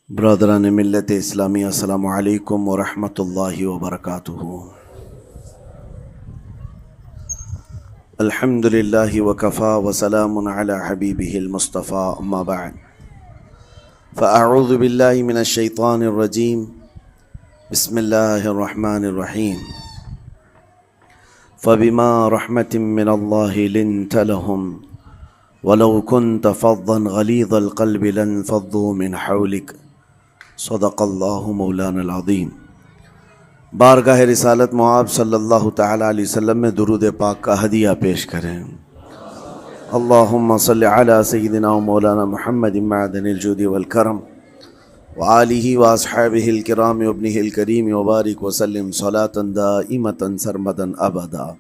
برادران ملت اسلامی، السلام علیکم ورحمۃ اللہ وبرکاتہ۔ الحمد للہ وکفا وسلام علی حبیبہ المصطفیٰ، اما بعد فاعوذ باللہ من الشیطان الرجیم، بسم اللہ الرحمن الرحیم۔ فبما رحمۃ من اللہ لنت لهم ولو كنت فظا غلیظ القلب لانفضوا من حولک، صدق اللہ مولانا العظیم۔ بارگاہ رسالت معاب صلی اللہ تعالی علیہ وسلم میں درود پاک کا ہدیہ پیش کریں۔ اللہم صلی علی سیدنا و مولانا محمد معدن الجود والکرم وآلہ واصحابہ الکرام وابنہ الکریم وبارک وسلم صلاة دائمة سرمدا ابدا۔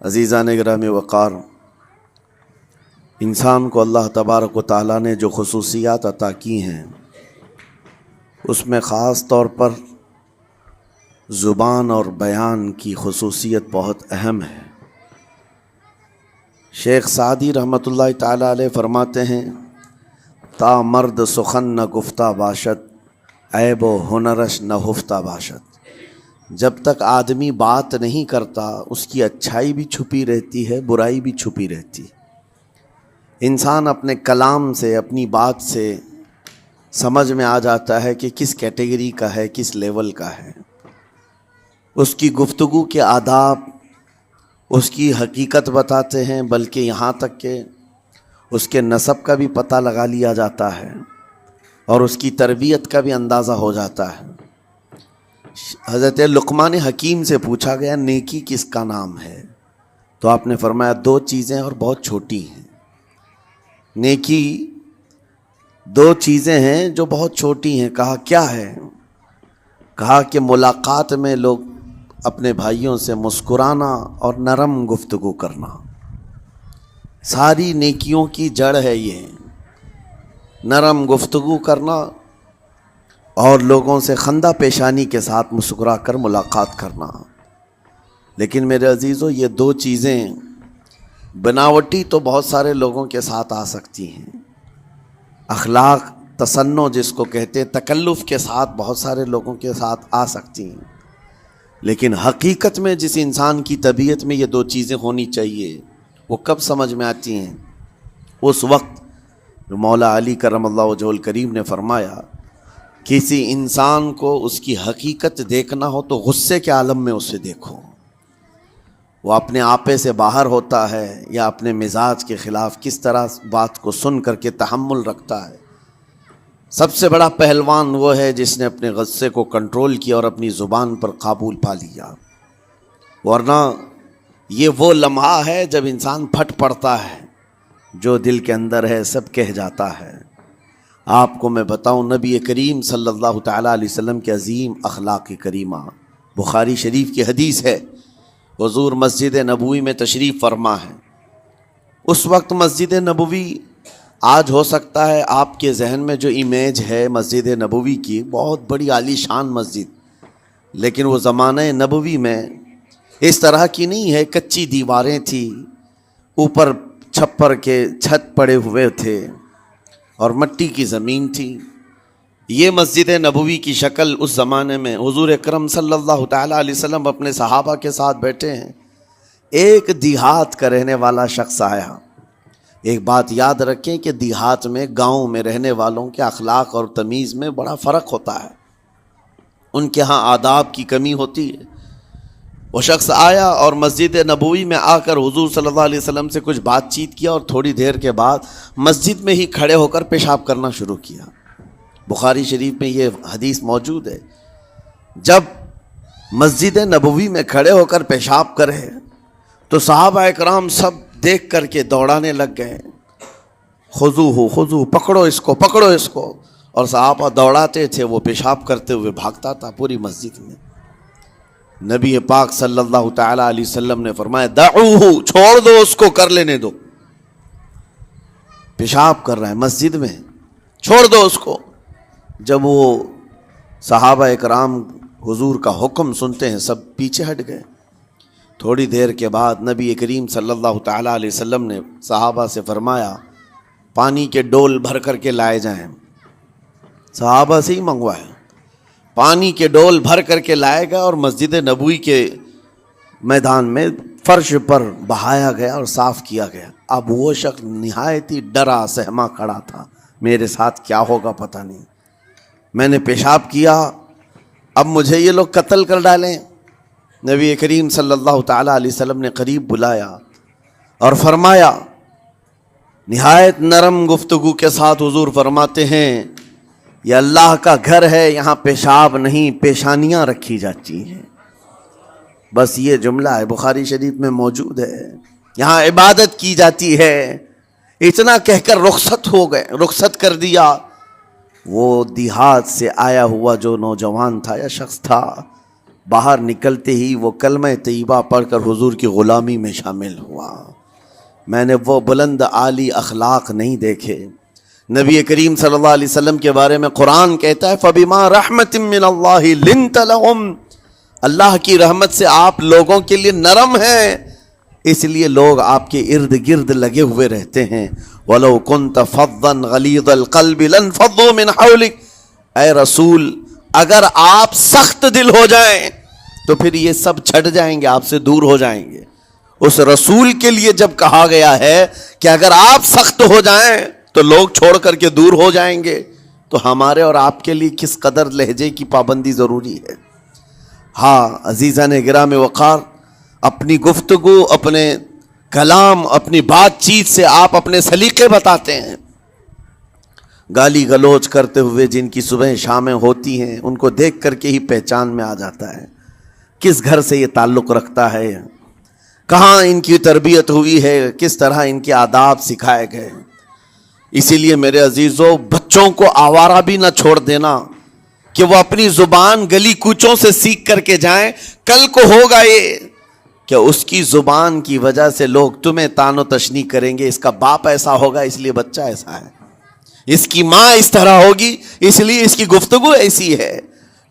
عزیزان گرامی وقار، انسان کو اللہ تبارک و تعالیٰ نے جو خصوصیات عطا کی ہیں، اس میں خاص طور پر زبان اور بیان کی خصوصیت بہت اہم ہے۔ شیخ سعدی رحمۃ اللہ تعالیٰ علیہ فرماتے ہیں، تا مرد سخن نہ گفتہ باشد، عیب و ہنرش نہ ہفتہ باشد۔ جب تک آدمی بات نہیں کرتا، اس کی اچھائی بھی چھپی رہتی ہے، برائی بھی چھپی رہتی ہے۔ انسان اپنے کلام سے، اپنی بات سے سمجھ میں آ جاتا ہے کہ کس کیٹیگری کا ہے، کس لیول کا ہے۔ اس کی گفتگو کے آداب اس کی حقیقت بتاتے ہیں، بلکہ یہاں تک کہ اس کے نسب کا بھی پتہ لگا لیا جاتا ہے اور اس کی تربیت کا بھی اندازہ ہو جاتا ہے۔ حضرت لقمان حکیم سے پوچھا گیا، نیکی کس کا نام ہے؟ تو آپ نے فرمایا، دو چیزیں اور بہت چھوٹی ہیں۔ نیکی دو چیزیں ہیں جو بہت چھوٹی ہیں۔ کہا کیا ہے؟ کہا کہ ملاقات میں لوگ اپنے بھائیوں سے مسکرانا اور نرم گفتگو کرنا۔ ساری نیکیوں کی جڑ ہے یہ، نرم گفتگو کرنا اور لوگوں سے خندہ پیشانی کے ساتھ مسکرا کر ملاقات کرنا۔ لیکن میرے عزیزو، یہ دو چیزیں بناوٹی تو بہت سارے لوگوں کے ساتھ آ سکتی ہیں، اخلاق تصنع جس کو کہتے ہیں، تکلف کے ساتھ بہت سارے لوگوں کے ساتھ آ سکتی ہیں، لیکن حقیقت میں جس انسان کی طبیعت میں یہ دو چیزیں ہونی چاہیے، وہ کب سمجھ میں آتی ہیں؟ اس وقت جو مولا علی کرم اللہ وجہہ الکریم نے فرمایا، کسی انسان کو اس کی حقیقت دیکھنا ہو تو غصے کے عالم میں اسے دیکھو۔ وہ اپنے آپے سے باہر ہوتا ہے یا اپنے مزاج کے خلاف کس طرح بات کو سن کر کے تحمل رکھتا ہے۔ سب سے بڑا پہلوان وہ ہے جس نے اپنے غصے کو کنٹرول کیا اور اپنی زبان پر قابو پا لیا، ورنہ یہ وہ لمحہ ہے جب انسان پھٹ پڑتا ہے، جو دل کے اندر ہے سب کہہ جاتا ہے۔ آپ کو میں بتاؤں، نبی کریم صلی اللہ تعالیٰ علیہ وسلم کے عظیم اخلاق کریمہ، بخاری شریف کی حدیث ہے، حضور مسجد نبوی میں تشریف فرما ہے۔ اس وقت مسجد نبوی، آج ہو سکتا ہے آپ کے ذہن میں جو امیج ہے مسجد نبوی کی، بہت بڑی عالی شان مسجد، لیکن وہ زمانہ نبوی میں اس طرح کی نہیں ہے۔ کچی دیواریں تھی، اوپر چھپر کے چھت پڑے ہوئے تھے اور مٹی کی زمین تھی۔ یہ مسجد نبوی کی شکل اس زمانے میں حضور اکرم صلی اللہ تعالیٰ علیہ وسلم اپنے صحابہ کے ساتھ بیٹھے ہیں۔ ایک دیہات کا رہنے والا شخص آیا۔ ایک بات یاد رکھیں کہ دیہات میں، گاؤں میں رہنے والوں کے اخلاق اور تمیز میں بڑا فرق ہوتا ہے، ان کے ہاں آداب کی کمی ہوتی ہے۔ وہ شخص آیا اور مسجد نبوی میں آ کر حضور صلی اللہ علیہ وسلم سے کچھ بات چیت کیا اور تھوڑی دیر کے بعد مسجد میں ہی کھڑے ہو کر پیشاب کرنا شروع کیا۔ بخاری شریف میں یہ حدیث موجود ہے۔ جب مسجد نبوی میں کھڑے ہو کر پیشاب کرے تو صحابہ اکرام سب دیکھ کر کے دوڑانے لگ گئے، خذوہ خذوہ، پکڑو اس کو، پکڑو اس کو۔ اور صحابہ دوڑاتے تھے، وہ پیشاب کرتے ہوئے بھاگتا تھا پوری مسجد میں۔ نبی پاک صلی اللہ تعالیٰ علیہ وسلم نے فرمایا، دعوہ، چھوڑ دو اس کو، کر لینے دو، پیشاب کر رہا ہے مسجد میں، چھوڑ دو اس کو۔ جب وہ صحابہ اکرام حضور کا حکم سنتے ہیں، سب پیچھے ہٹ گئے۔ تھوڑی دیر کے بعد نبی کریم صلی اللہ تعالیٰ علیہ وسلم نے صحابہ سے فرمایا، پانی کے ڈول بھر کر کے لائے جائیں۔ صحابہ سے ہی منگوایا، پانی کے ڈول بھر کر کے لائے گا اور مسجد نبوی کے میدان میں فرش پر بہایا گیا اور صاف کیا گیا۔ اب وہ شخص نہایت ہی ڈرا سہما کھڑا تھا، میرے ساتھ کیا ہوگا پتہ نہیں، میں نے پیشاب کیا، اب مجھے یہ لوگ قتل کر ڈالیں۔ نبی کریم صلی اللہ تعالیٰ علیہ وسلم نے قریب بلایا اور فرمایا، نہایت نرم گفتگو کے ساتھ حضور فرماتے ہیں، یہ اللہ کا گھر ہے، یہاں پیشاب نہیں پیشانیاں رکھی جاتی ہیں۔ بس یہ جملہ ہے، بخاری شریف میں موجود ہے، یہاں عبادت کی جاتی ہے۔ اتنا کہہ کر رخصت ہو گئے، رخصت کر دیا۔ وہ دیہات سے آیا ہوا جو نوجوان تھا یا شخص تھا، باہر نکلتے ہی وہ کلمہ طیبہ پڑھ کر حضور کی غلامی میں شامل ہوا۔ میں نے وہ بلند عالی اخلاق نہیں دیکھے۔ نبی کریم صلی اللہ علیہ وسلم کے بارے میں قرآن کہتا ہے، فَبِمَا رَحْمَةٍ مِّنَ اللَّهِ لِنْتَ لَهُمْ، اللہ کی رحمت سے آپ لوگوں کے لیے نرم ہیں، اس لیے لوگ آپ کے ارد گرد لگے ہوئے رہتے ہیں۔ وَلَوْ كُنْتَ فَظًّا غَلِيظَ الْقَلْبِ لَانفَضُّوا مِنْ حَوْلِكَ، اے رسول اگر آپ سخت دل ہو جائیں تو پھر یہ سب چھٹ جائیں گے، آپ سے دور ہو جائیں گے۔ اس رسول کے لیے جب کہا گیا ہے کہ اگر آپ سخت ہو جائیں تو لوگ چھوڑ کر کے دور ہو جائیں گے، تو ہمارے اور آپ کے لیے کس قدر لہجے کی پابندی ضروری ہے۔ ہاں عزیزان گرام وقار، اپنی گفتگو، اپنے کلام، اپنی بات چیت سے آپ اپنے سلیقے بتاتے ہیں۔ گالی گلوچ کرتے ہوئے جن کی صبح شامیں ہوتی ہیں، ان کو دیکھ کر کے ہی پہچان میں آ جاتا ہے کس گھر سے یہ تعلق رکھتا ہے، کہاں ان کی تربیت ہوئی ہے، کس طرح ان کے آداب سکھائے گئے۔ اسی لیے میرے عزیزو، بچوں کو آوارہ بھی نہ چھوڑ دینا کہ وہ اپنی زبان گلی کوچوں سے سیکھ کر کے جائیں۔ کل کو ہوگا یہ کہ اس کی زبان کی وجہ سے لوگ تمہیں تان و تشنیع کریں گے، اس کا باپ ایسا ہوگا اس لیے بچہ ایسا ہے، اس کی ماں اس طرح ہوگی اس لیے اس کی گفتگو ایسی ہے۔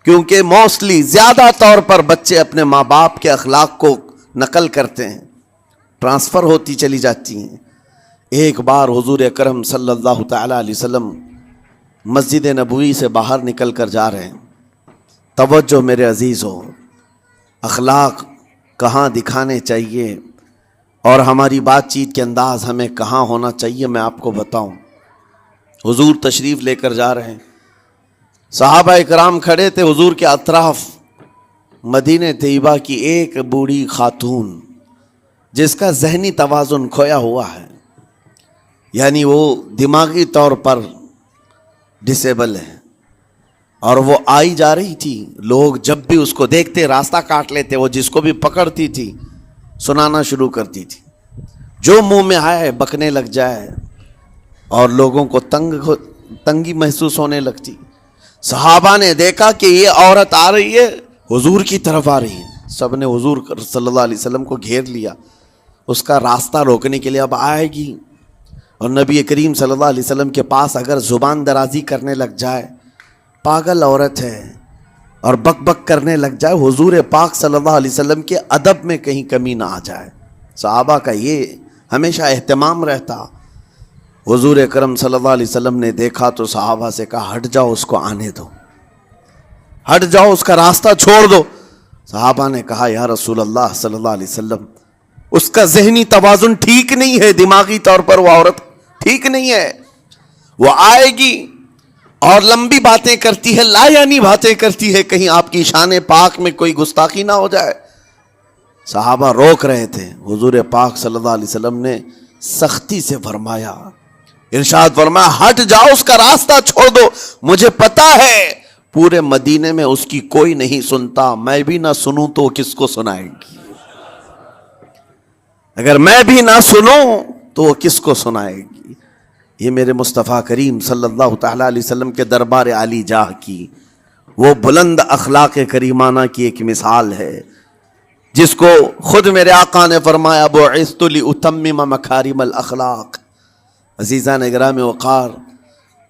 کیونکہ موسٹلی زیادہ طور پر بچے اپنے ماں باپ کے اخلاق کو نقل کرتے ہیں، ٹرانسفر ہوتی چلی جاتی ہیں۔ ایک بار حضور اکرم صلی اللہ تعالیٰ علیہ وسلم مسجد نبوی سے باہر نکل کر جا رہے ہیں۔ توجہ میرے عزیزو، اخلاق کہاں دکھانے چاہیے اور ہماری بات چیت کے انداز ہمیں کہاں ہونا چاہیے، میں آپ کو بتاؤں۔ حضور تشریف لے کر جا رہے ہیں، صحابہ اکرام کھڑے تھے حضور کے اطراف۔ مدینہ طیبہ کی ایک بوڑھی خاتون جس کا ذہنی توازن کھویا ہوا ہے، یعنی وہ دماغی طور پر ڈسیبل ہے، اور وہ آئی جا رہی تھی۔ لوگ جب بھی اس کو دیکھتے راستہ کاٹ لیتے، وہ جس کو بھی پکڑتی تھی سنانا شروع کرتی تھی، جو منہ میں آئے بکنے لگ جائے، اور لوگوں کو تنگی محسوس ہونے لگتی۔ صحابہ نے دیکھا کہ یہ عورت آ رہی ہے، حضور کی طرف آ رہی ہے، سب نے حضور صلی اللہ علیہ وسلم کو گھیر لیا، اس کا راستہ روکنے کے لیے اب آئے گی۔ اور نبی کریم صلی اللہ علیہ وسلم کے پاس اگر زبان درازی کرنے لگ جائے، پاگل عورت ہے، اور بک بک کرنے لگ جائے، حضور پاک صلی اللہ علیہ وسلم کے ادب میں کہیں کمی نہ آ جائے۔ صحابہ کا یہ ہمیشہ اہتمام رہتا۔ حضور اکرم صلی اللہ علیہ وسلم نے دیکھا تو صحابہ سے کہا، ہٹ جاؤ، اس کو آنے دو، ہٹ جاؤ، اس کا راستہ چھوڑ دو۔ صحابہ نے کہا، یا رسول اللہ صلی اللہ علیہ وسلم، اس کا ذہنی توازن ٹھیک نہیں ہے، دماغی طور پر وہ عورت ٹھیک نہیں ہے، وہ آئے گی اور لمبی باتیں کرتی ہے، لا یعنی باتیں کرتی ہے، کہیں آپ کی شان پاک میں کوئی گستاخی نہ ہو جائے۔ صحابہ روک رہے تھے، حضور پاک صلی اللہ علیہ وسلم نے سختی سے فرمایا، ارشاد فرمایا، ہٹ جاؤ، اس کا راستہ چھوڑ دو، مجھے پتا ہے پورے مدینے میں اس کی کوئی نہیں سنتا، میں بھی نہ سنوں تو کس کو سنائے گی، اگر میں بھی نہ سنوں تو وہ کس کو سنائے گی۔ یہ میرے مصطفیٰ کریم صلی اللہ تعالیٰ علیہ وسلم کے دربار عالی جاہ کی وہ بلند اخلاق کریمانہ کی ایک مثال ہے، جس کو خود میرے آقا نے فرمایا، بعثت لأتمم مکارم الاخلاق۔ عزیزان گرامی وقار،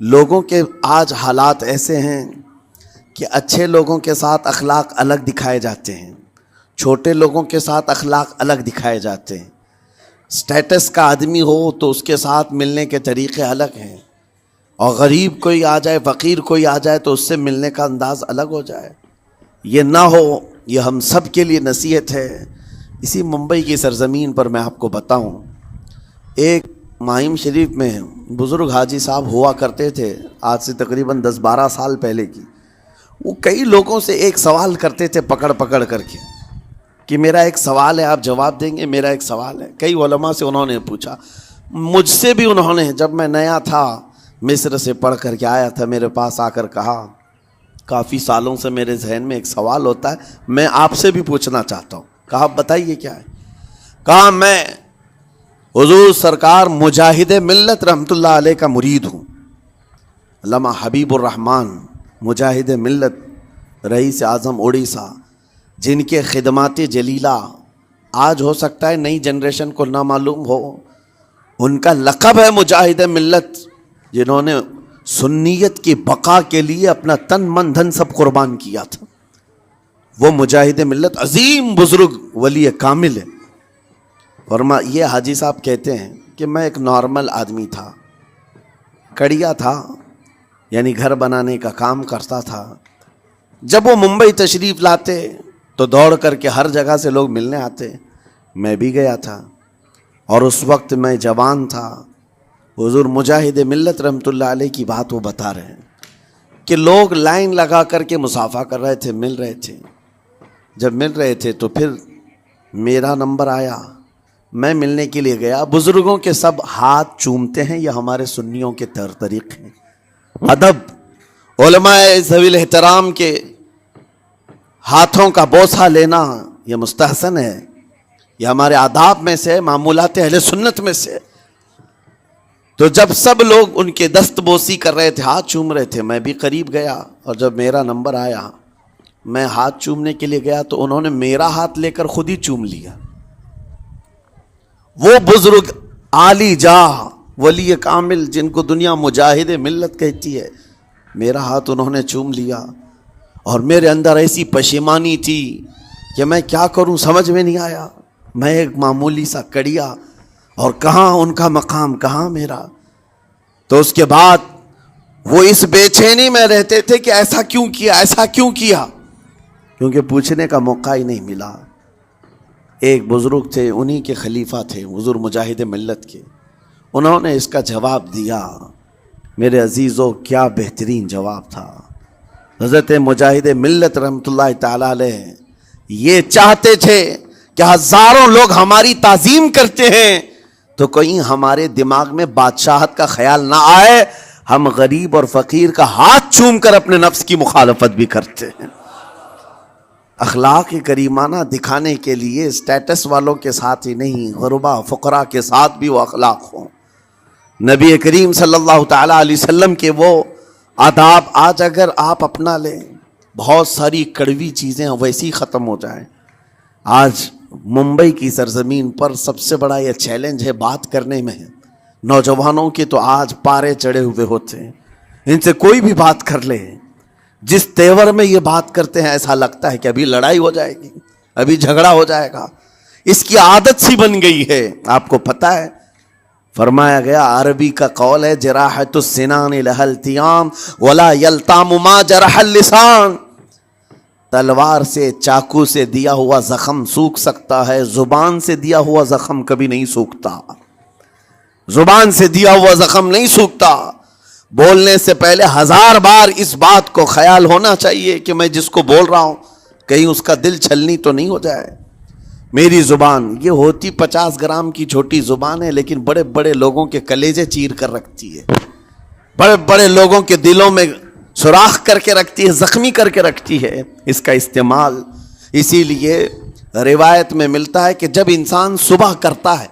لوگوں کے آج حالات ایسے ہیں کہ اچھے لوگوں کے ساتھ اخلاق الگ دکھائے جاتے ہیں، چھوٹے لوگوں کے ساتھ اخلاق الگ دکھائے جاتے ہیں۔ سٹیٹس کا آدمی ہو تو اس کے ساتھ ملنے کے طریقے الگ ہیں، اور غریب کوئی آ جائے، فقیر کوئی آ جائے تو اس سے ملنے کا انداز الگ ہو جائے. یہ نہ ہو، یہ ہم سب کے لیے نصیحت ہے. اسی ممبئی کی سرزمین پر میں آپ کو بتاؤں، ایک ماہم شریف میں بزرگ حاجی صاحب ہوا کرتے تھے، آج سے تقریباً 10-12 سال پہلے کی. وہ کئی لوگوں سے ایک سوال کرتے تھے پکڑ پکڑ کر کے کہ میرا ایک سوال ہے، آپ جواب دیں گے، میرا ایک سوال ہے. کئی علماء سے انہوں نے پوچھا، مجھ سے بھی انہوں نے، جب میں نیا تھا مصر سے پڑھ کر کے آیا تھا، میرے پاس آ کر کہا کافی سالوں سے میرے ذہن میں ایک سوال ہوتا ہے، میں آپ سے بھی پوچھنا چاہتا ہوں. کہا بتائیے کیا ہے. کہا میں حضور سرکار مجاہد ملت رحمۃ اللہ علیہ کا مرید ہوں. علامہ حبیب الرحمن مجاہد ملت، رئیس اعظم اڑیسہ، جن کے خدمات جلیلہ آج ہو سکتا ہے نئی جنریشن کو نہ معلوم ہو، ان کا لقب ہے مجاہد ملت، جنہوں نے سنیت کی بقا کے لیے اپنا تن من دھن سب قربان کیا تھا. وہ مجاہد ملت عظیم بزرگ ولی کامل ہے. یہ حاجی صاحب کہتے ہیں کہ میں ایک نارمل آدمی تھا، کڑیا تھا، یعنی گھر بنانے کا کام کرتا تھا. جب وہ ممبئی تشریف لاتے تو دوڑ کر کے ہر جگہ سے لوگ ملنے آتے، میں بھی گیا تھا. اور اس وقت میں جوان تھا. حضور مجاہد ملت رحمۃ اللہ علیہ کی بات وہ بتا رہے ہیں کہ لوگ لائن لگا کر کے مصافحہ کر رہے تھے، مل رہے تھے. جب مل رہے تھے تو پھر میرا نمبر آیا، میں ملنے کے لیے گیا. بزرگوں کے سب ہاتھ چومتے ہیں، یہ ہمارے سنیوں کے طریقے ہیں. ادب، علماء ذوی الاحترام کے ہاتھوں کا بوسہ لینا یہ مستحسن ہے، یہ ہمارے آداب میں سے، معمولات اہل سنت میں سے. تو جب سب لوگ ان کے دست بوسی کر رہے تھے، ہاتھ چوم رہے تھے، میں بھی قریب گیا. اور جب میرا نمبر آیا، میں ہاتھ چومنے کے لیے گیا تو انہوں نے میرا ہاتھ لے کر خود ہی چوم لیا. وہ بزرگ عالی جاہ ولی کامل جن کو دنیا مجاہد ملت کہتی ہے، میرا ہاتھ انہوں نے چوم لیا. اور میرے اندر ایسی پشیمانی تھی کہ میں کیا کروں، سمجھ میں نہیں آیا. میں ایک معمولی سا کڑیا، اور کہاں ان کا مقام، کہاں میرا. تو اس کے بعد وہ اس بے چینی میں رہتے تھے کہ ایسا کیوں کیا، ایسا کیوں کیا، کیونکہ پوچھنے کا موقع ہی نہیں ملا. ایک بزرگ تھے، انہی کے خلیفہ تھے حضور مجاہد ملت کے، انہوں نے اس کا جواب دیا. میرے عزیزو، کیا بہترین جواب تھا. حضرت مجاہد ملت رحمۃ اللہ تعالی علیہ یہ چاہتے تھے کہ ہزاروں لوگ ہماری تعظیم کرتے ہیں تو کہیں ہمارے دماغ میں بادشاہت کا خیال نہ آئے، ہم غریب اور فقیر کا ہاتھ چوم کر اپنے نفس کی مخالفت بھی کرتے ہیں. اخلاق کریمانہ دکھانے کے لیے اسٹیٹس والوں کے ساتھ ہی نہیں، غربا فقراء کے ساتھ بھی وہ اخلاق ہوں. نبی کریم صلی اللہ تعالی علیہ وسلم کے وہ آداب آج اگر آپ اپنا لیں، بہت ساری کڑوی چیزیں ویسی ختم ہو جائیں. آج ممبئی کی سرزمین پر سب سے بڑا یہ چیلنج ہے بات کرنے میں. نوجوانوں کے تو آج پارے چڑھے ہوئے ہوتے ہیں، ان سے کوئی بھی بات کر لے، جس تیور میں یہ بات کرتے ہیں ایسا لگتا ہے کہ ابھی لڑائی ہو جائے گی، ابھی جھگڑا ہو جائے گا. اس کی عادت سی بن گئی ہے. آپ کو پتہ ہے فرمایا گیا، عربی کا قول ہے، جراحت السنان لها التیام ولا یلتام ما جرح اللسان. تلوار سے، چاقو سے دیا ہوا زخم سوکھ سکتا ہے، زبان سے دیا ہوا زخم کبھی نہیں سوکھتا. زبان سے دیا ہوا زخم نہیں سوکھتا. بولنے سے پہلے 1000 بار اس بات کو خیال ہونا چاہیے کہ میں جس کو بول رہا ہوں کہیں اس کا دل چھلنی تو نہیں ہو جائے. میری زبان یہ ہوتی 50 گرام کی چھوٹی زبان ہے، لیکن بڑے بڑے لوگوں کے کلیجے چیر کر رکھتی ہے، بڑے بڑے لوگوں کے دلوں میں سوراخ کر کے رکھتی ہے، زخمی کر کے رکھتی ہے اس کا استعمال. اسی لیے روایت میں ملتا ہے کہ جب انسان صبح کرتا ہے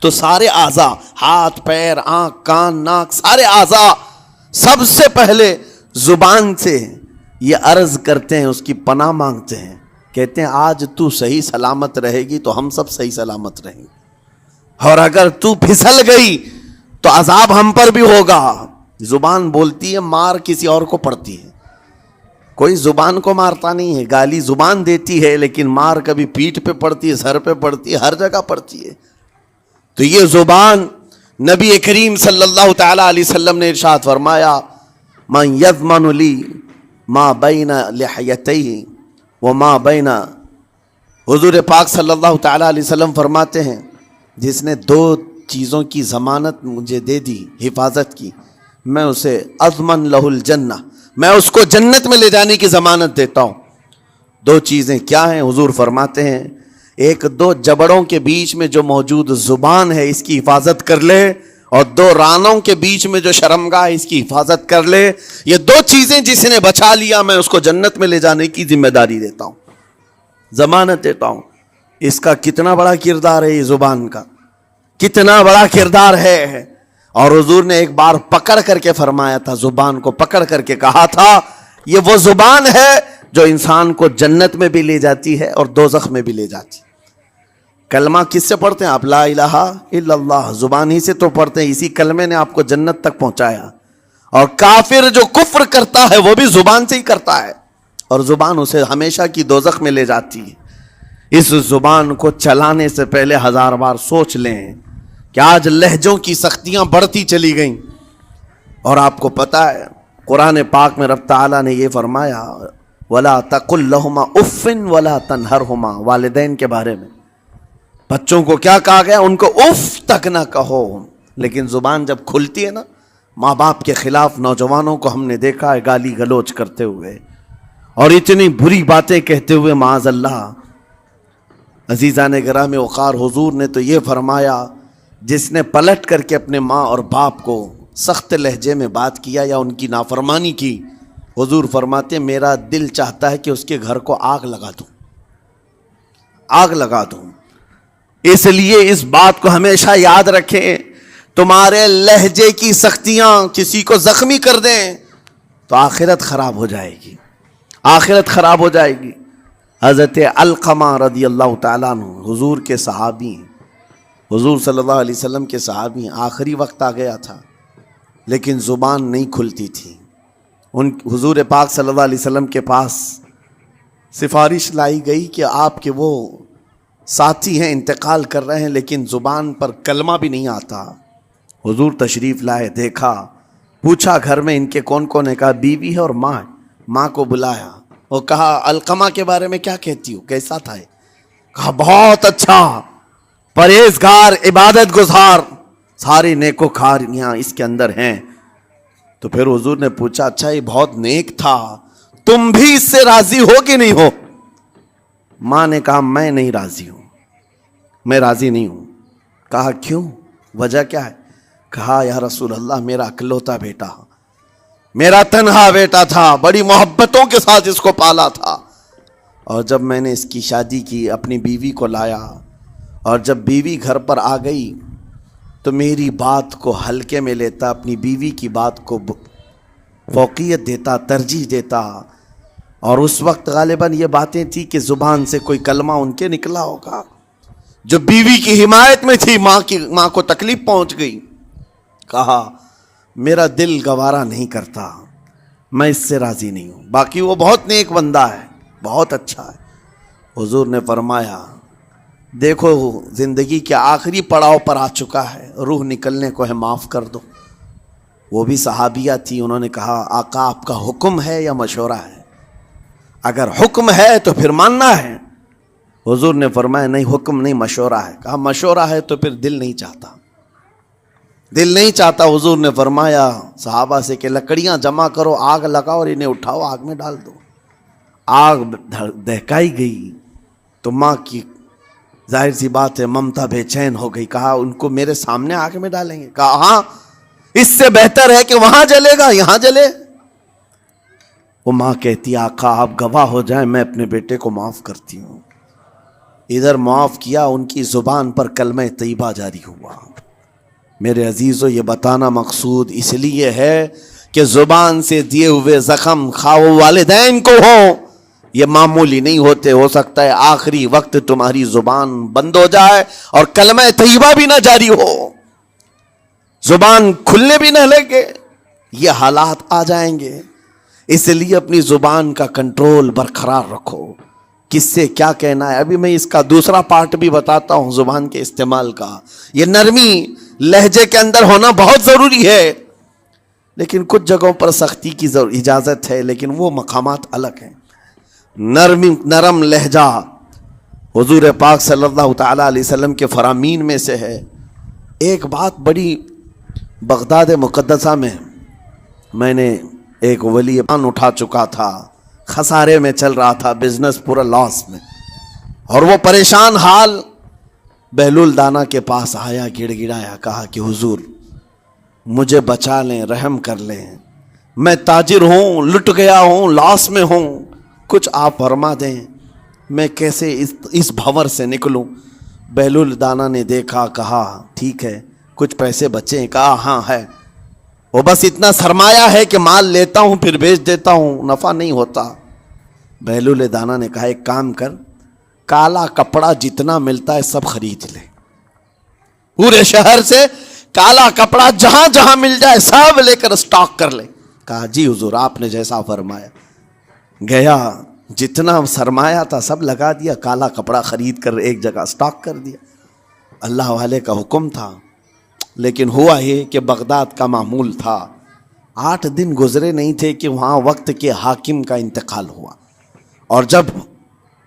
تو سارے اعضاء، ہاتھ، پیر، آنکھ، کان، ناک، سارے اعضاء سب سے پہلے زبان سے یہ عرض کرتے ہیں، اس کی پناہ مانگتے ہیں، کہتے ہیں آج تو صحیح سلامت رہے گی تو ہم سب صحیح سلامت رہیں گے، اور اگر تو پھسل گئی تو عذاب ہم پر بھی ہوگا. زبان بولتی ہے، مار کسی اور کو پڑتی ہے. کوئی زبان کو مارتا نہیں ہے، گالی زبان دیتی ہے، لیکن مار کبھی پیٹھ پہ پڑتی ہے، سر پہ پڑتی ہے، ہر جگہ پڑتی ہے. تو یہ زبان نبی کریم صلی اللہ تعالی علیہ وسلم نے ارشاد فرمایا من یضمن لی ما بین لحیتیہ وما بین، حضور پاک صلی اللہ تعالی علیہ وسلم فرماتے ہیں جس نے دو چیزوں کی ضمانت مجھے دے دی، حفاظت کی، میں اسے اضمن لہ الجنہ، میں اس کو جنت میں لے جانے کی ضمانت دیتا ہوں۔ دو چیزیں کیا ہیں؟ حضور فرماتے ہیں ایک دو جبڑوں کے بیچ میں جو موجود زبان ہے اس کی حفاظت کر لے، اور دو رانوں کے بیچ میں جو شرمگاہ ہے اس کی حفاظت کر لے، یہ دو چیزیں جس نے بچا لیا میں اس کو جنت میں لے جانے کی ذمہ داری دیتا ہوں، ضمانت دیتا ہوں۔ اس کا کتنا بڑا کردار ہے، یہ زبان کا کتنا بڑا کردار ہے۔ اور حضور نے ایک بار پکڑ کر کے فرمایا تھا، زبان کو پکڑ کر کے کہا تھا یہ وہ زبان ہے جو انسان کو جنت میں بھی لے جاتی ہے اور دوزخ میں بھی لے جاتی ہے۔ کلمہ کس سے پڑھتے ہیں آپ؟ لا الہ الا اللہ، زبان ہی سے تو پڑھتے ہیں، اسی کلمے نے آپ کو جنت تک پہنچایا۔ اور کافر جو کفر کرتا ہے وہ بھی زبان سے ہی کرتا ہے، اور زبان اسے ہمیشہ کی دوزخ میں لے جاتی ہے۔ اس زبان کو چلانے سے پہلے 1000 بار سوچ لیں کہ آج لہجوں کی سختیاں بڑھتی چلی گئیں، اور آپ کو پتہ ہے قرآن پاک میں رب تعالیٰ نے یہ فرمایا وَلَا تَقُلْ لَهُمَا اُفٍّ وَلَا تَنْهَرْهُمَا، والدین کے بارے میں بچوں کو کیا کہا گیا؟ ان کو اف تک نہ کہو۔ لیکن زبان جب کھلتی ہے نا، ماں باپ کے خلاف نوجوانوں کو ہم نے دیکھا ہے گالی گلوچ کرتے ہوئے اور اتنی بری باتیں کہتے ہوئے، معاذ اللہ۔ عزیزان گرامی وقار، حضور نے تو یہ فرمایا جس نے پلٹ کر کے اپنے ماں اور باپ کو سخت لہجے میں بات کیا یا ان کی نافرمانی کی، حضور فرماتے میرا دل چاہتا ہے کہ اس کے گھر کو آگ لگا دوں، آگ لگا دوں۔ اس لیے اس بات کو ہمیشہ یاد رکھیں، تمہارے لہجے کی سختیاں کسی کو زخمی کر دیں تو آخرت خراب ہو جائے گی، آخرت خراب ہو جائے گی۔ حضرت علقمہ رضی اللہ تعالیٰ عنہ حضور کے صحابی ہیں، حضور صلی اللہ علیہ وسلم کے صحابی ہیں، آخری وقت آ گیا تھا لیکن زبان نہیں کھلتی تھی۔ ان حضور پاک صلی اللہ علیہ وسلم کے پاس سفارش لائی گئی کہ آپ کے وہ ساتھی ہیں انتقال کر رہے ہیں لیکن زبان پر کلمہ بھی نہیں آتا۔ حضور تشریف لائے، دیکھا، پوچھا گھر میں ان کے کون کون ہے؟ کہا بیوی ہے اور ماں ہے۔ ماں کو بلایا اور کہا علقمہ کے بارے میں کیا کہتی ہو، کیسا تھا؟ کہا بہت اچھا، پرہیزگار، عبادت گزار، ساری نیکوکاریاں اس کے اندر ہیں۔ تو پھر حضور نے پوچھا اچھا یہ بہت نیک تھا، تم بھی اس سے راضی ہو کہ نہیں ہو؟ ماں نے کہا میں نہیں راضی ہوں، میں راضی نہیں ہوں۔ کہا کیوں، وجہ کیا ہے؟ کہا یا رسول اللہ میرا اکلوتا بیٹا، میرا تنہا بیٹا تھا، بڑی محبتوں کے ساتھ اس کو پالا تھا، اور جب میں نے اس کی شادی کی اپنی بیوی کو لایا، اور جب بیوی گھر پر آ گئی تو میری بات کو ہلکے میں لیتا، اپنی بیوی کی بات کو فوقیت دیتا، ترجیح دیتا۔ اور اس وقت غالباً یہ باتیں تھی کہ زبان سے کوئی کلمہ ان کے نکلا ہوگا جو بیوی کی حمایت میں تھی، ماں کو تکلیف پہنچ گئی۔ کہا میرا دل گوارا نہیں کرتا، میں اس سے راضی نہیں ہوں، باقی وہ بہت نیک بندہ ہے، بہت اچھا ہے۔ حضور نے فرمایا دیکھو زندگی کے آخری پڑاؤ پر آ چکا ہے، روح نکلنے کو ہے، معاف کر دو۔ وہ بھی صحابیہ تھی، انہوں نے کہا آقا آپ کا حکم ہے یا مشورہ ہے؟ اگر حکم ہے تو پھر ماننا ہے۔ حضور نے فرمایا نہیں، حکم نہیں، مشورہ ہے۔ کہا مشورہ ہے تو پھر دل نہیں چاہتا، دل نہیں چاہتا۔ حضور نے فرمایا صحابہ سے کہ لکڑیاں جمع کرو، آگ لگاؤ اور انہیں اٹھاؤ، آگ میں ڈال دو۔ آگ دہکائی گئی تو ماں کی ظاہر سی بات ہے ممتا بے چین ہو گئی۔ کہا ان کو میرے سامنے آگ میں ڈالیں گے؟ کہا ہاں، اس سے بہتر ہے کہ وہاں جلے گا، یہاں جلے۔ وہ ماں کہتی آقا آپ گواہ ہو جائیں، میں اپنے بیٹے کو معاف کرتی ہوں۔ ادھر معاف کیا، ان کی زبان پر کلمہ طیبہ جاری ہوا۔ میرے عزیزو یہ بتانا مقصود اس لیے ہے کہ زبان سے دیے ہوئے زخم خواہ والدین کو ہو، یہ معمولی نہیں ہوتے۔ ہو سکتا ہے آخری وقت تمہاری زبان بند ہو جائے اور کلمہ طیبہ بھی نہ جاری ہو، زبان کھلنے بھی نہ لگے، یہ حالات آ جائیں گے۔ اس لیے اپنی زبان کا کنٹرول برقرار رکھو، کس سے کیا کہنا ہے۔ ابھی میں اس کا دوسرا پارٹ بھی بتاتا ہوں زبان کے استعمال کا۔ یہ نرمی لہجے کے اندر ہونا بہت ضروری ہے، لیکن کچھ جگہوں پر سختی کی اجازت ہے، لیکن وہ مقامات الگ ہیں۔ نرم لہجہ حضور پاک صلی اللہ تعالیٰ علیہ وسلم کے فرامین میں سے ہے۔ ایک بات بڑی، بغداد مقدسہ میں نے ایک ولی پان اٹھا چکا تھا، خسارے میں چل رہا تھا، بزنس پورا لاس میں، اور وہ پریشان حال بہلول دانا کے پاس آیا، گڑ گڑایا، کہا کہ حضور مجھے بچا لیں، رحم کر لیں، میں تاجر ہوں، لٹ گیا ہوں، لاس میں ہوں، کچھ آپ فرما دیں، میں کیسے اس بھنور سے نکلوں؟ بہلول دانا نے دیکھا، کہا ٹھیک ہے، کچھ پیسے بچے ہیں؟ کہا ہاں ہے، وہ بس اتنا سرمایہ ہے کہ مال لیتا ہوں پھر بیچ دیتا ہوں، نفع نہیں ہوتا۔ بہلول دانا نے کہا ایک کام کر، کالا کپڑا جتنا ملتا ہے سب خرید لے، پورے شہر سے کالا کپڑا جہاں جہاں مل جائے سب لے کر اسٹاک کر لے۔ کہا جی حضور آپ نے جیسا فرمایا۔ گیا، جتنا سرمایہ تھا سب لگا دیا، کالا کپڑا خرید کر ایک جگہ اسٹاک کر دیا۔ اللہ والے کا حکم تھا، لیکن ہوا یہ کہ بغداد کا معمول تھا، 8 دن گزرے نہیں تھے کہ وہاں وقت کے حاکم کا انتقال ہوا، اور جب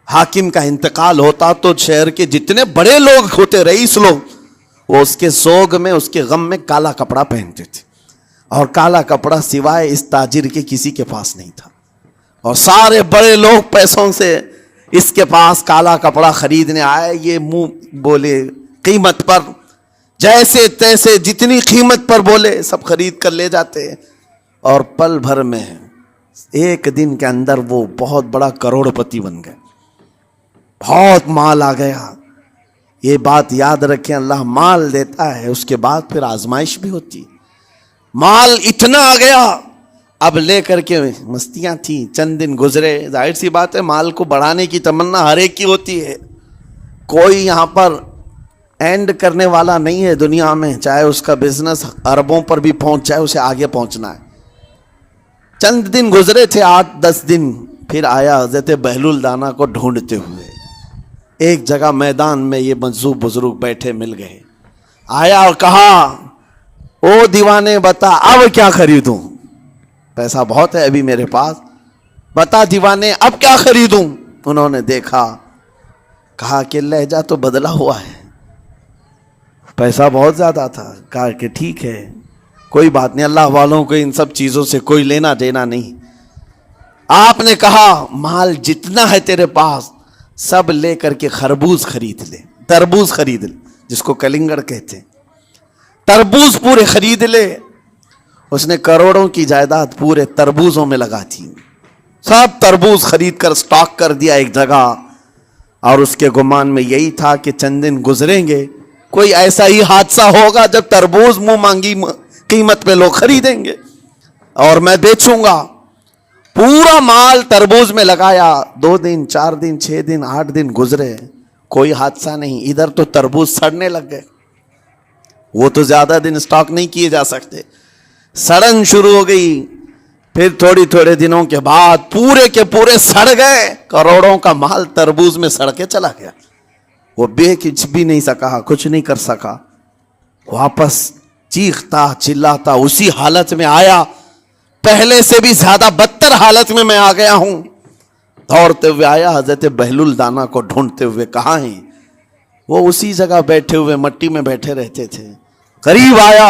حاکم کا انتقال ہوتا تو شہر کے جتنے بڑے لوگ ہوتے، رئیس لوگ، وہ اس کے سوگ میں، اس کے غم میں کالا کپڑا پہنتے تھے، اور کالا کپڑا سوائے اس تاجر کے کسی کے پاس نہیں تھا، اور سارے بڑے لوگ پیسوں سے اس کے پاس کالا کپڑا خریدنے آئے، یہ منہ بولے قیمت پر، جیسے تیسے جتنی قیمت پر بولے سب خرید کر لے جاتے، اور پل بھر میں ایک دن کے اندر وہ بہت بڑا کروڑ پتی بن گئے، بہت مال آ گیا۔ یہ بات یاد رکھیں، اللہ مال دیتا ہے، اس کے بعد پھر آزمائش بھی ہوتی۔ مال اتنا آ گیا، اب لے کر کے مستیاں تھیں، چند دن گزرے، ظاہر سی بات ہے مال کو بڑھانے کی تمنا ہر ایک کی ہوتی ہے، کوئی یہاں پر اینڈ کرنے والا نہیں ہے دنیا میں، چاہے اس کا بزنس اربوں پر بھی پہنچ جائے، اسے آگے پہنچنا ہے۔ چند دن گزرے تھے، 8-10 دن، پھر آیا حضرت بہلول دانا کو ڈھونڈتے ہوئے، ایک جگہ میدان میں یہ مجذوب بزرگ بیٹھے مل گئے، آیا اور کہا او دیوانے بتا اب کیا خریدوں؟ پیسہ بہت ہے ابھی میرے پاس، بتا دیوانے اب کیا خریدوں؟ انہوں نے دیکھا، کہا کہ لہجہ تو بدلا ہوا ہے، پیسہ بہت زیادہ تھا، کہا کہ ٹھیک ہے کوئی بات نہیں، اللہ والوں کو ان سب چیزوں سے کوئی لینا دینا نہیں۔ آپ نے کہا مال جتنا ہے تیرے پاس سب لے کر کے خربوز خرید لے، تربوز خرید لے، جس کو کلنگڑ کہتے ہیں، تربوز پورے خرید لے۔ اس نے کروڑوں کی جائیداد پورے تربوزوں میں لگا تھی، سب تربوز خرید کر سٹاک کر دیا ایک جگہ، اور اس کے گمان میں یہی تھا کہ چند دن گزریں گے، کوئی ایسا ہی حادثہ ہوگا جب تربوز منہ مانگی قیمت پہ لوگ خریدیں گے اور میں بیچوں گا۔ پورا مال تربوز میں لگایا، 2 دن 4 دن 6 دن 8 دن گزرے، کوئی حادثہ نہیں، ادھر تو تربوز سڑنے لگ گئے، وہ تو زیادہ دن سٹاک نہیں کیے جا سکتے، سڑن شروع ہو گئی، پھر تھوڑے دنوں کے بعد پورے کے پورے سڑ گئے، کروڑوں کا مال تربوز میں سڑ کے چلا گیا، وہ کچھ بھی نہیں سکا، کچھ نہیں کر سکا، واپس چیختا چلاتا اسی حالت میں آیا، پہلے سے بھی زیادہ بدتر حالت میں آ گیا ہوں، دوڑتے ہوئے آیا، حضرت بہلول دانا کو ڈھونڈتے ہوئے، کہاں ہیں؟ وہ اسی جگہ بیٹھے ہوئے مٹی میں بیٹھے رہتے تھے، قریب آیا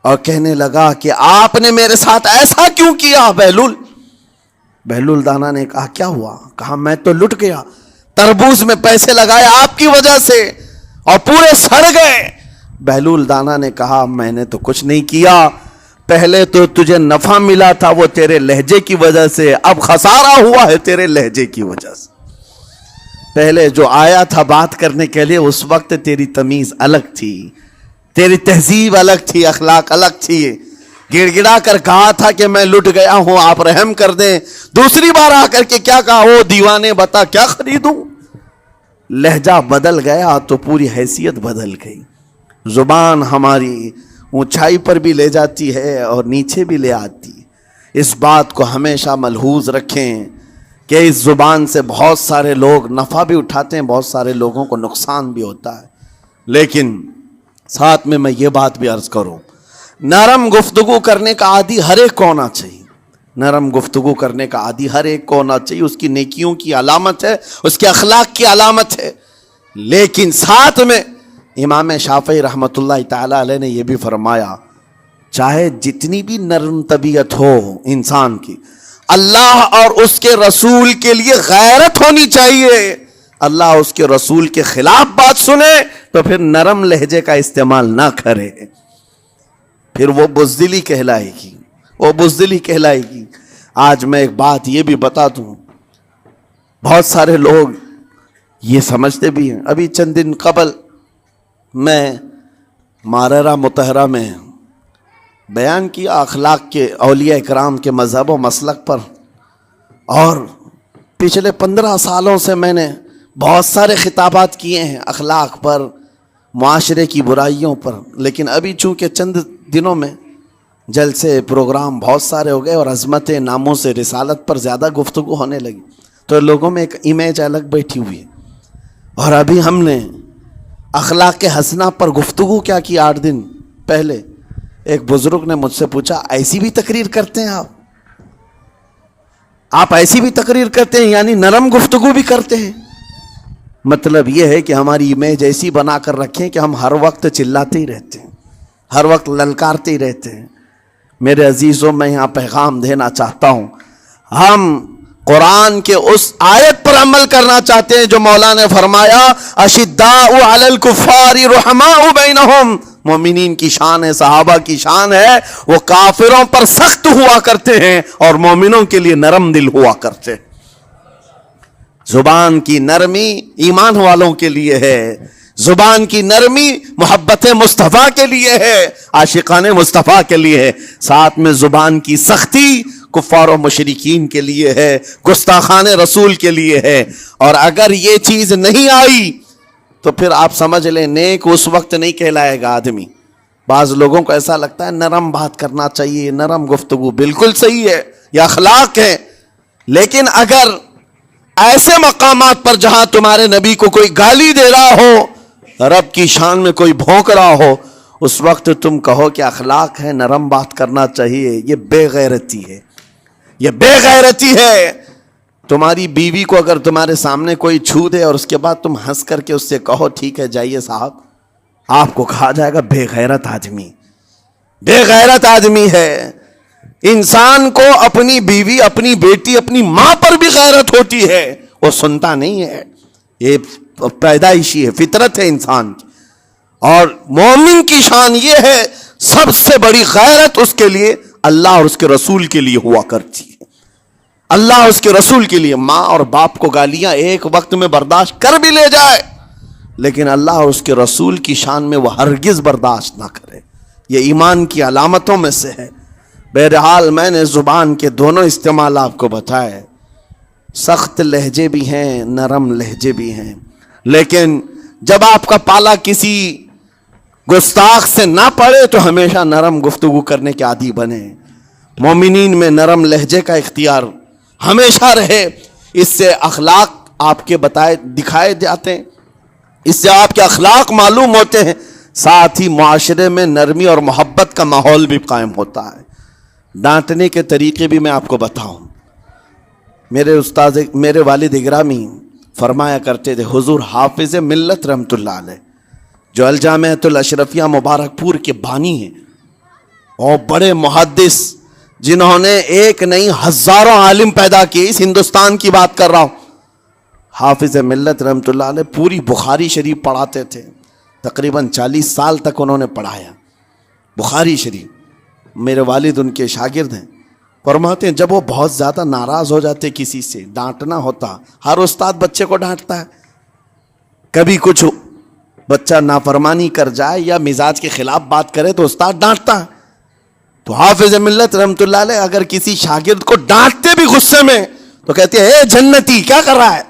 اور کہنے لگا کہ آپ نے میرے ساتھ ایسا کیوں کیا بہلول؟ بہلول دانا نے کہا کیا ہوا؟ کہا میں تو لٹ گیا، تربوز میں پیسے لگائے آپ کی وجہ سے اور پورے سڑ گئے۔ بہلول دانا نے کہا میں نے تو کچھ نہیں کیا، پہلے تو تجھے نفع ملا تھا وہ تیرے لہجے کی وجہ سے، اب خسارہ ہوا ہے تیرے لہجے کی وجہ سے۔ پہلے جو آیا تھا بات کرنے کے لیے اس وقت تیری تمیز الگ تھی، تیری تہذیب الگ تھی، اخلاق الگ تھی، گڑ گڑا کر کہا تھا کہ میں لٹ گیا ہوں آپ رحم کر دیں، دوسری بار آ کر کے کیا کہا؟ او دیوانے بتا کیا خریدوں؟ لہجہ بدل گیا تو پوری حیثیت بدل گئی، زبان ہماری اونچائی پر بھی لے جاتی ہے اور نیچے بھی لے آتی ہے۔ اس بات کو ہمیشہ ملحوظ رکھیں کہ اس زبان سے بہت سارے لوگ نفع بھی اٹھاتے ہیں، بہت سارے لوگوں کو نقصان بھی ہوتا ہے، لیکن ساتھ میں یہ بات بھی عرض کروں، نرم گفتگو کرنے کا عادی ہر ایک کو ہونا چاہیے، نرم گفتگو کرنے کا عادی ہر ایک کو ہونا چاہیے، اس کی نیکیوں کی علامت ہے، اس کے اخلاق کی علامت ہے۔ لیکن ساتھ میں امام شافعی رحمۃ اللہ تعالی علیہ نے یہ بھی فرمایا، چاہے جتنی بھی نرم طبیعت ہو انسان کی، اللہ اور اس کے رسول کے لیے غیرت ہونی چاہیے۔ اللہ اس کے رسول کے خلاف بات سنے تو پھر نرم لہجے کا استعمال نہ کرے، پھر وہ بزدلی کہلائے گی، وہ بزدلی کہلائے گی۔ آج میں ایک بات یہ بھی بتا دوں، بہت سارے لوگ یہ سمجھتے بھی ہیں، ابھی چند دن قبل میں ماررہ مطہرہ میں بیان کیا اخلاق کے، اولیاء کرام کے مذہب و مسلک پر، اور پچھلے 15 سالوں سے میں نے بہت سارے خطابات کیے ہیں اخلاق پر، معاشرے کی برائیوں پر، لیکن ابھی چونکہ چند دنوں میں جلسے پروگرام بہت سارے ہو گئے اور عظمت ناموں سے رسالت پر زیادہ گفتگو ہونے لگی، تو لوگوں میں ایک امیج الگ بیٹھی ہوئی ہے۔ اور ابھی ہم نے اخلاق حسنہ پر گفتگو کیا کی 8 دن پہلے، ایک بزرگ نے مجھ سے پوچھا، ایسی بھی تقریر کرتے ہیں آپ ایسی بھی تقریر کرتے ہیں، یعنی نرم گفتگو بھی کرتے ہیں؟ مطلب یہ ہے کہ ہماری امیج ایسی بنا کر رکھیں کہ ہم ہر وقت چلاتے ہی رہتے ہیں، ہر وقت للکارتے ہی رہتے ہیں۔ میرے عزیزوں، میں یہاں پیغام دینا چاہتا ہوں، ہم قرآن کے اس آیت پر عمل کرنا چاہتے ہیں جو مولا نے فرمایا، اشداء علی الکفار رحماء بینہم، مومنین کی شان ہے، صحابہ کی شان ہے، وہ کافروں پر سخت ہوا کرتے ہیں اور مومنوں کے لیے نرم دل ہوا کرتے ہیں۔ زبان کی نرمی ایمان والوں کے لیے ہے، زبان کی نرمی محبت مصطفیٰ کے لیے ہے، عاشقان مصطفیٰ کے لیے ہے، ساتھ میں زبان کی سختی کفار و مشرکین کے لیے ہے، گستاخان رسول کے لیے ہے۔ اور اگر یہ چیز نہیں آئی تو پھر آپ سمجھ لیں نیک اس وقت نہیں کہلائے گا آدمی۔ بعض لوگوں کو ایسا لگتا ہے نرم بات کرنا چاہیے، نرم گفتگو، بالکل صحیح ہے، یہ اخلاق ہے، لیکن اگر ایسے مقامات پر جہاں تمہارے نبی کو کوئی گالی دے رہا ہو، رب کی شان میں کوئی بھونک رہا ہو، اس وقت تم کہو کہ اخلاق ہے، نرم بات کرنا چاہیے، یہ بے غیرتی ہے، یہ بے غیرتی ہے۔ تمہاری بیوی کو اگر تمہارے سامنے کوئی چھو دے اور اس کے بعد تم ہنس کر کے اس سے کہو ٹھیک ہے جائیے صاحب، آپ کو کہا جائے گا بے غیرت آدمی، بے غیرت آدمی ہے۔ انسان کو اپنی بیوی، اپنی بیٹی، اپنی ماں پر بھی غیرت ہوتی ہے، وہ سنتا نہیں ہے، یہ پیدائشی ہے، فطرت ہے انسان کی۔ اور مومن کی شان یہ ہے، سب سے بڑی غیرت اس کے لیے اللہ اور اس کے رسول کے لیے ہوا کرتی ہے۔ اللہ اور اس کے رسول کے لیے ماں اور باپ کو گالیاں ایک وقت میں برداشت کر بھی لے جائے، لیکن اللہ اور اس کے رسول کی شان میں وہ ہرگز برداشت نہ کرے، یہ ایمان کی علامتوں میں سے ہے۔ بہرحال میں نے زبان کے دونوں استعمال آپ کو بتائے، سخت لہجے بھی ہیں، نرم لہجے بھی ہیں، لیکن جب آپ کا پالا کسی گستاخ سے نہ پڑے تو ہمیشہ نرم گفتگو کرنے کے عادی بنے۔ مومنین میں نرم لہجے کا اختیار ہمیشہ رہے، اس سے اخلاق آپ کے بتائے دکھائے جاتے ہیں، اس سے آپ کے اخلاق معلوم ہوتے ہیں، ساتھ ہی معاشرے میں نرمی اور محبت کا ماحول بھی قائم ہوتا ہے۔ ڈانٹنے کے طریقے بھی میں آپ کو بتاؤں، میرے والد اگرامی فرمایا کرتے تھے، حضور حافظ ملت رحمت اللہ علیہ جو الجامعۃ الاشرفیہ مبارک پور کے بانی ہیں اور بڑے محدث جنہوں نے ایک نہیں ہزاروں عالم پیدا کیے، اس ہندوستان کی بات کر رہا ہوں، حافظ ملت رحمت اللہ علیہ پوری بخاری شریف پڑھاتے تھے، تقریباً 40 سال تک انہوں نے پڑھایا بخاری شریف۔ میرے والد ان کے شاگرد ہیں، فرماتے ہیں جب وہ بہت زیادہ ناراض ہو جاتے کسی سے، ڈانٹنا ہوتا، ہر استاد بچے کو ڈانٹتا ہے، کبھی کچھ بچہ نافرمانی کر جائے یا مزاج کے خلاف بات کرے تو استاد ڈانٹتا ہے، تو حافظ ملت رحمت اللہ علیہ اگر کسی شاگرد کو ڈانٹتے بھی غصے میں تو کہتے ہیں اے جنتی کیا کر رہا ہے،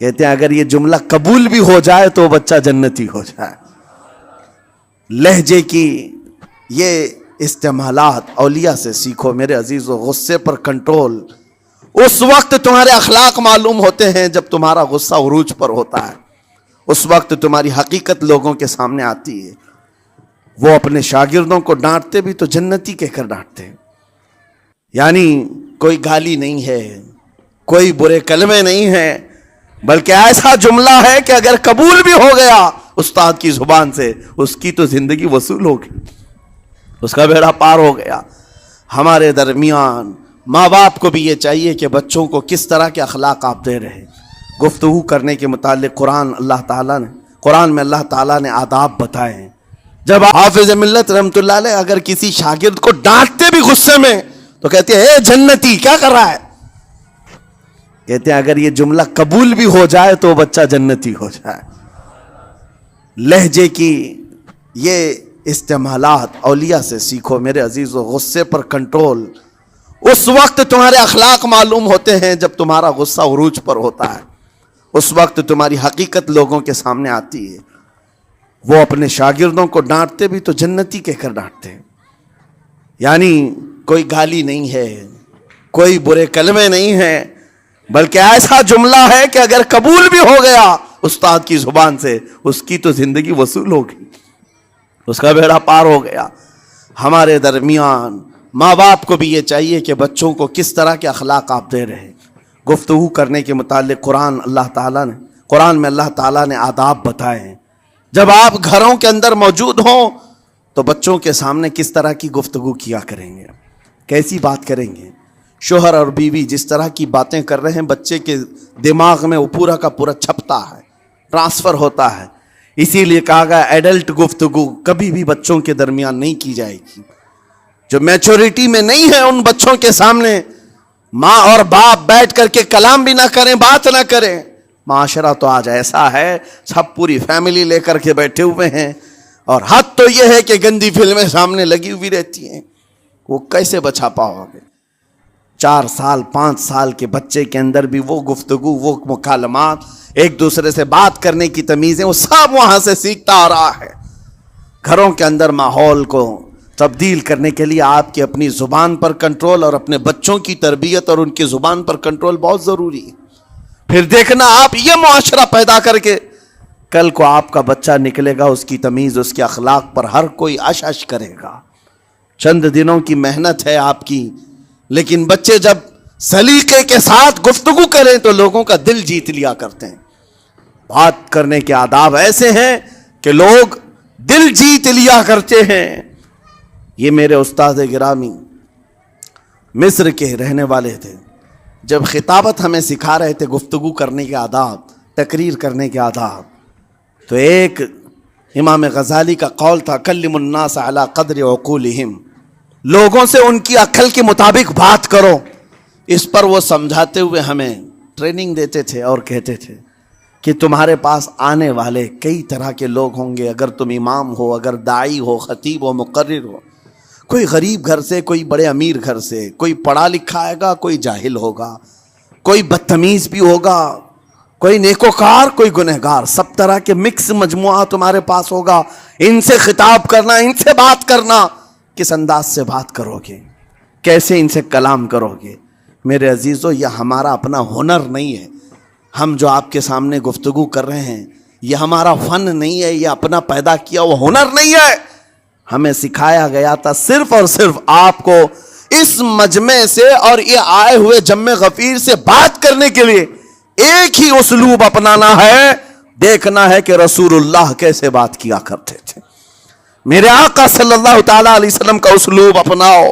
کہتے ہیں اگر یہ جملہ قبول بھی ہو جائے تو بچہ جنتی ہو جائے۔ لہجے کی یہ استعمالات اولیاء سے سیکھو میرے عزیزو، غصے پر کنٹرول اس وقت تمہارے اخلاق معلوم ہوتے ہیں جب تمہارا غصہ عروج پر ہوتا ہے، اس وقت تمہاری حقیقت لوگوں کے سامنے آتی ہے۔ وہ اپنے شاگردوں کو ڈانٹتے بھی تو جنتی کہہ کر ڈانٹتے ہیں، یعنی کوئی گالی نہیں ہے، کوئی برے کلمے نہیں ہیں، بلکہ ایسا جملہ ہے کہ اگر قبول بھی ہو گیا استاد کی زبان سے، اس کی تو زندگی وصول ہو گئی، اس کا بیڑا پار ہو گیا۔ ہمارے درمیان ماں باپ کو بھی یہ چاہیے کہ بچوں کو کس طرح کے اخلاق آپ دے رہے ہیں۔ گفتگو کرنے کے متعلق قرآن میں اللہ تعالیٰ نے آداب بتائے ہیں۔ جب حافظ ملت رحمۃ اللہ علیہ اگر کسی شاگرد کو ڈانٹتے بھی غصے میں تو کہتے ہیں اے جنتی کیا کر رہا ہے، کہتے ہیں اگر یہ جملہ قبول بھی ہو جائے تو بچہ جنتی ہو جائے۔ لہجے کی یہ استعمالات اولیاء سے سیکھو میرے عزیزو۔ غصے پر کنٹرول اس وقت تمہارے اخلاق معلوم ہوتے ہیں جب تمہارا غصہ عروج پر ہوتا ہے، اس وقت تمہاری حقیقت لوگوں کے سامنے آتی ہے۔ وہ اپنے شاگردوں کو ڈانٹتے بھی تو جنتی کہہ کر ڈانٹتے ہیں، یعنی کوئی گالی نہیں ہے، کوئی برے کلمے نہیں ہیں، بلکہ ایسا جملہ ہے کہ اگر قبول بھی ہو گیا استاد کی زبان سے، اس کی تو زندگی وصول ہو گئی، اس کا بیڑا پار ہو گیا۔ ہمارے درمیان ماں باپ کو بھی یہ چاہیے کہ بچوں کو کس طرح کے اخلاق آپ دے رہے ہیں۔ گفتگو کرنے کے متعلق قرآن میں اللہ تعالیٰ نے آداب بتائے ہیں۔ جب آپ گھروں کے اندر موجود ہوں تو بچوں کے سامنے کس طرح کی گفتگو کیا کریں گے، کیسی بات کریں گے۔ شوہر اور بیوی جس طرح کی باتیں کر رہے ہیں بچے کے دماغ میں وہ پورا کا پورا چھپتا ہے، ٹرانسفر ہوتا ہے۔ اسی لیے کہا گیا ایڈلٹ گفتگو کبھی بھی بچوں کے درمیان نہیں کی جائے گی۔ جو میچورٹی میں نہیں ہے ان بچوں کے سامنے ماں اور باپ بیٹھ کر کے کلام بھی نہ کریں، بات نہ کریں۔ معاشرہ تو آج ایسا ہے، سب پوری فیملی لے کر کے بیٹھے ہوئے ہیں، اور حد تو یہ ہے کہ گندی فلمیں سامنے لگی ہوئی رہتی ہیں۔ وہ کیسے بچا پاؤ گے؟ 4 سال 5 سال کے بچے کے اندر بھی وہ گفتگو، وہ مکالمات، ایک دوسرے سے بات کرنے کی تمیزیں، وہ سب وہاں سے سیکھتا آ رہا ہے۔ گھروں کے اندر ماحول کو تبدیل کرنے کے لیے آپ کی اپنی زبان پر کنٹرول اور اپنے بچوں کی تربیت اور ان کی زبان پر کنٹرول بہت ضروری ہے۔ پھر دیکھنا آپ یہ معاشرہ پیدا کر کے کل کو آپ کا بچہ نکلے گا، اس کی تمیز، اس کے اخلاق پر ہر کوئی اش اش کرے گا۔ چند دنوں کی محنت ہے آپ کی، لیکن بچے جب سلیقے کے ساتھ گفتگو کریں تو لوگوں کا دل جیت لیا کرتے ہیں۔ بات کرنے کے آداب ایسے ہیں کہ لوگ دل جیت لیا کرتے ہیں۔ یہ میرے استاد گرامی مصر کے رہنے والے تھے، جب خطابت ہمیں سکھا رہے تھے گفتگو کرنے کے آداب، تقریر کرنے کے آداب، تو ایک امام غزالی کا قول تھا کلم الناس علی قدر عقولہم، لوگوں سے ان کی عقل کے مطابق بات کرو۔ اس پر وہ سمجھاتے ہوئے ہمیں ٹریننگ دیتے تھے اور کہتے تھے کہ تمہارے پاس آنے والے کئی طرح کے لوگ ہوں گے، اگر تم امام ہو، اگر داعی ہو، خطیب ہو، مقرر ہو، کوئی غریب گھر سے، کوئی بڑے امیر گھر سے، کوئی پڑھا لکھا آئے گا، کوئی جاہل ہوگا، کوئی بدتمیز بھی ہوگا، کوئی نیکوکار، کوئی گنہگار، سب طرح کے مکس مجموعہ تمہارے پاس ہوگا۔ ان سے خطاب کرنا، ان سے بات کرنا، کس انداز سے بات کرو گے، کیسے ان سے کلام کرو گے۔ میرے عزیزو، یہ ہمارا اپنا ہنر نہیں ہے۔ ہم جو آپ کے سامنے گفتگو کر رہے ہیں یہ ہمارا فن نہیں ہے، یہ اپنا پیدا کیا وہ ہنر نہیں ہے۔ ہمیں سکھایا گیا تھا صرف اور صرف آپ کو اس مجمع سے اور یہ آئے ہوئے جمع غفیر سے بات کرنے کے لیے ایک ہی اسلوب اپنانا ہے، دیکھنا ہے کہ رسول اللہ کیسے بات کیا کرتے تھے۔ میرے آقا صلی اللہ تعالیٰ علیہ وسلم کا اسلوب اپناؤ۔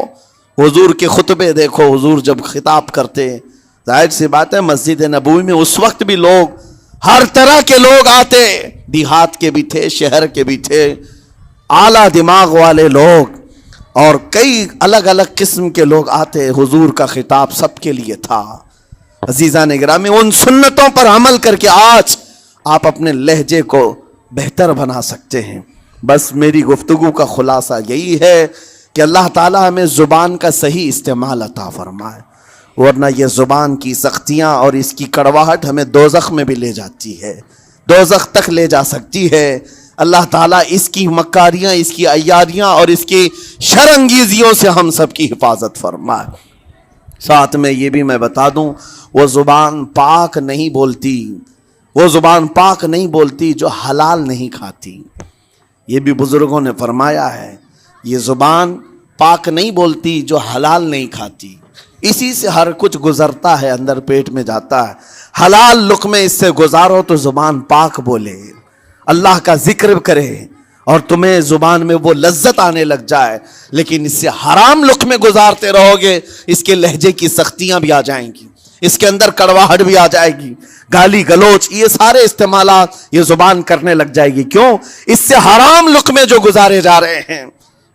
حضور کے خطبے دیکھو، حضور جب خطاب کرتے، ظاہر سی بات ہے مسجد نبوی میں اس وقت بھی لوگ، ہر طرح کے لوگ آتے، دیہات کے بھی تھے، شہر کے بھی تھے، اعلیٰ دماغ والے لوگ اور کئی الگ الگ قسم کے لوگ آتے۔ حضور کا خطاب سب کے لیے تھا۔ عزیزان گرامی، ان سنتوں پر عمل کر کے آج آپ اپنے لہجے کو بہتر بنا سکتے ہیں۔ بس میری گفتگو کا خلاصہ یہی ہے کہ اللہ تعالیٰ ہمیں زبان کا صحیح استعمال عطا فرمائے، ورنہ یہ زبان کی سختیاں اور اس کی کڑواہٹ ہمیں دوزخ میں بھی لے جاتی ہے، دوزخ تک لے جا سکتی ہے۔ اللہ تعالیٰ اس کی مکاریاں، اس کی عیاریاں اور اس کی شرانگیزیوں سے ہم سب کی حفاظت فرمائے۔ ساتھ میں یہ بھی میں بتا دوں، وہ زبان پاک نہیں بولتی، وہ زبان پاک نہیں بولتی جو حلال نہیں کھاتی. یہ بھی بزرگوں نے فرمایا ہے، یہ زبان پاک نہیں بولتی جو حلال نہیں کھاتی. اسی سے ہر کچھ گزرتا ہے، اندر پیٹ میں جاتا ہے. حلال لقمے اس سے گزارو تو زبان پاک بولے، اللہ کا ذکر کرے اور تمہیں زبان میں وہ لذت آنے لگ جائے. لیکن اس سے حرام لقمے گزارتے رہو گے، اس کے لہجے کی سختیاں بھی آ جائیں گی، اس کے اندر کڑواہٹ بھی آ جائے گی، گالی گلوچ، یہ سارے استعمالات یہ زبان کرنے لگ جائے گی. کیوں؟ اس سے حرام لقمے جو گزارے جا رہے ہیں.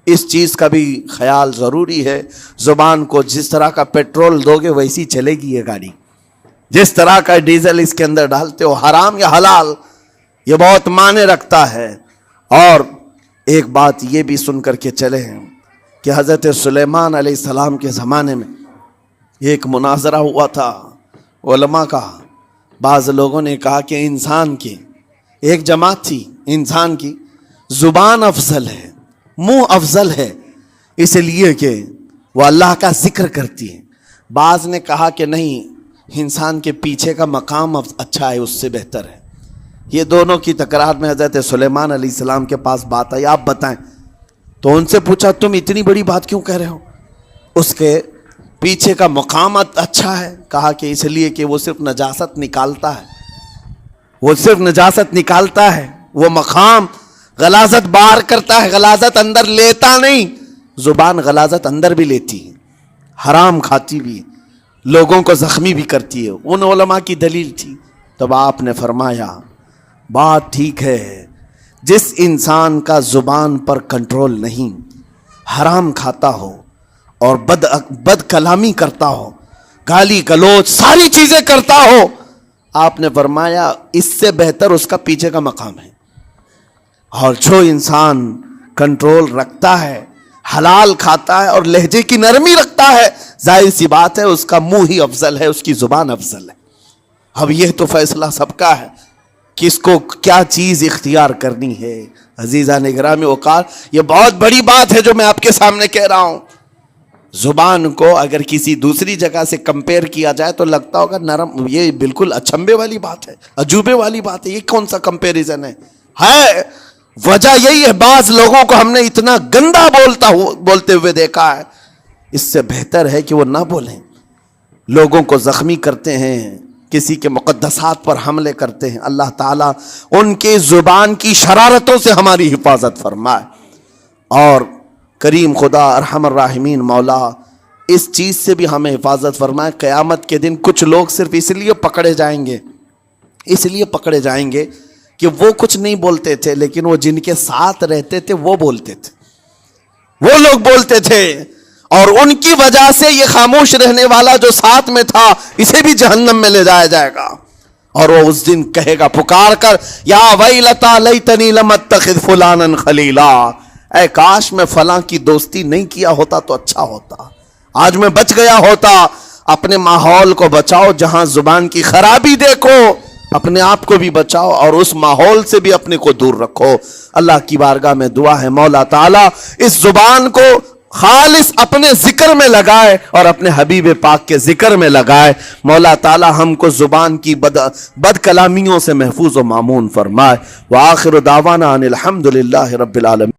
اس چیز کا بھی خیال ضروری ہے. زبان کو جس طرح کا پیٹرول دو گے ویسی چلے گی یہ گاڑی. جس طرح کا ڈیزل اس کے اندر ڈالتے ہو، حرام یا حلال، یہ بہت معنی رکھتا ہے. اور ایک بات یہ بھی سن کر کے چلے ہیں کہ حضرت سلیمان علیہ السلام کے زمانے میں ایک مناظرہ ہوا تھا علماء کا. بعض لوگوں نے کہا کہ انسان کی ایک جماعت تھی، انسان کی زبان افضل ہے، منہ افضل ہے، اس لیے کہ وہ اللہ کا ذکر کرتی ہے. بعض نے کہا کہ نہیں، انسان کے پیچھے کا مقام اچھا ہے، اس سے بہتر ہے. یہ دونوں کی تکرار میں حضرت سلیمان علیہ السلام کے پاس بات آئی، آپ بتائیں. تو ان سے پوچھا تم اتنی بڑی بات کیوں کہہ رہے ہو؟ اس کے پیچھے کا مقام اچھا ہے. کہا کہ اس لیے کہ وہ صرف نجاست نکالتا ہے، وہ صرف نجاست نکالتا ہے، وہ مقام غلاظت باہر کرتا ہے، غلاظت اندر لیتا نہیں. زبان غلاظت اندر بھی لیتی ہے، حرام کھاتی بھی، لوگوں کو زخمی بھی کرتی ہے. ان علماء کی دلیل تھی. تب آپ نے فرمایا بات ٹھیک ہے، جس انسان کا زبان پر کنٹرول نہیں، حرام کھاتا ہو اور بد کلامی کرتا ہو، گالی گلوچ ساری چیزیں کرتا ہو، آپ نے فرمایا اس سے بہتر اس کا پیچھے کا مقام ہے. اور جو انسان کنٹرول رکھتا ہے، حلال کھاتا ہے اور لہجے کی نرمی رکھتا ہے، ظاہر سی بات ہے اس کا منہ ہی افضل ہے، اس کی زبان افضل ہے. اب یہ تو فیصلہ سب کا ہے، کس کو کیا چیز اختیار کرنی ہے. عزیزان گرامی اوقات، یہ بہت بڑی بات ہے جو میں آپ کے سامنے کہہ رہا ہوں. زبان کو اگر کسی دوسری جگہ سے کمپیئر کیا جائے تو لگتا ہوگا نرم، یہ بالکل اچنبے والی بات ہے، عجوبے والی بات ہے، یہ کون سا کمپیریزن ہے. وجہ یہی ہے، بعض لوگوں کو ہم نے اتنا گندا بولتے ہوئے دیکھا ہے. اس سے بہتر ہے کہ وہ نہ بولیں. لوگوں کو زخمی کرتے ہیں، کسی کے مقدسات پر حملے کرتے ہیں. اللہ تعالیٰ ان کے زبان کی شرارتوں سے ہماری حفاظت فرمائے. اور کریم خدا ارحم الراحمین مولا اس چیز سے بھی ہمیں حفاظت فرمائے. قیامت کے دن کچھ لوگ صرف اس لیے پکڑے جائیں گے کہ وہ کچھ نہیں بولتے تھے، لیکن وہ جن کے ساتھ رہتے تھے وہ بولتے تھے، وہ لوگ بولتے تھے، اور ان کی وجہ سے یہ خاموش رہنے والا جو ساتھ میں تھا اسے بھی جہنم میں لے جایا جائے گا. اور وہ اس دن کہے گا پکار کر، یا ویلتا لیتنی لم اتخذ فلانا خلیلا، اے کاش میں فلاں کی دوستی نہیں کیا ہوتا تو اچھا ہوتا، آج میں بچ گیا ہوتا. اپنے ماحول کو بچاؤ، جہاں زبان کی خرابی دیکھو اپنے آپ کو بھی بچاؤ اور اس ماحول سے بھی اپنے کو دور رکھو. اللہ کی بارگاہ میں دعا ہے مولا تعالیٰ اس زبان کو خالص اپنے ذکر میں لگائے اور اپنے حبیب پاک کے ذکر میں لگائے. مولا تعالیٰ ہم کو زبان کی بد کلامیوں سے محفوظ و مامون فرمائے. وآخر دعوانا ان الحمد للہ رب العالمین.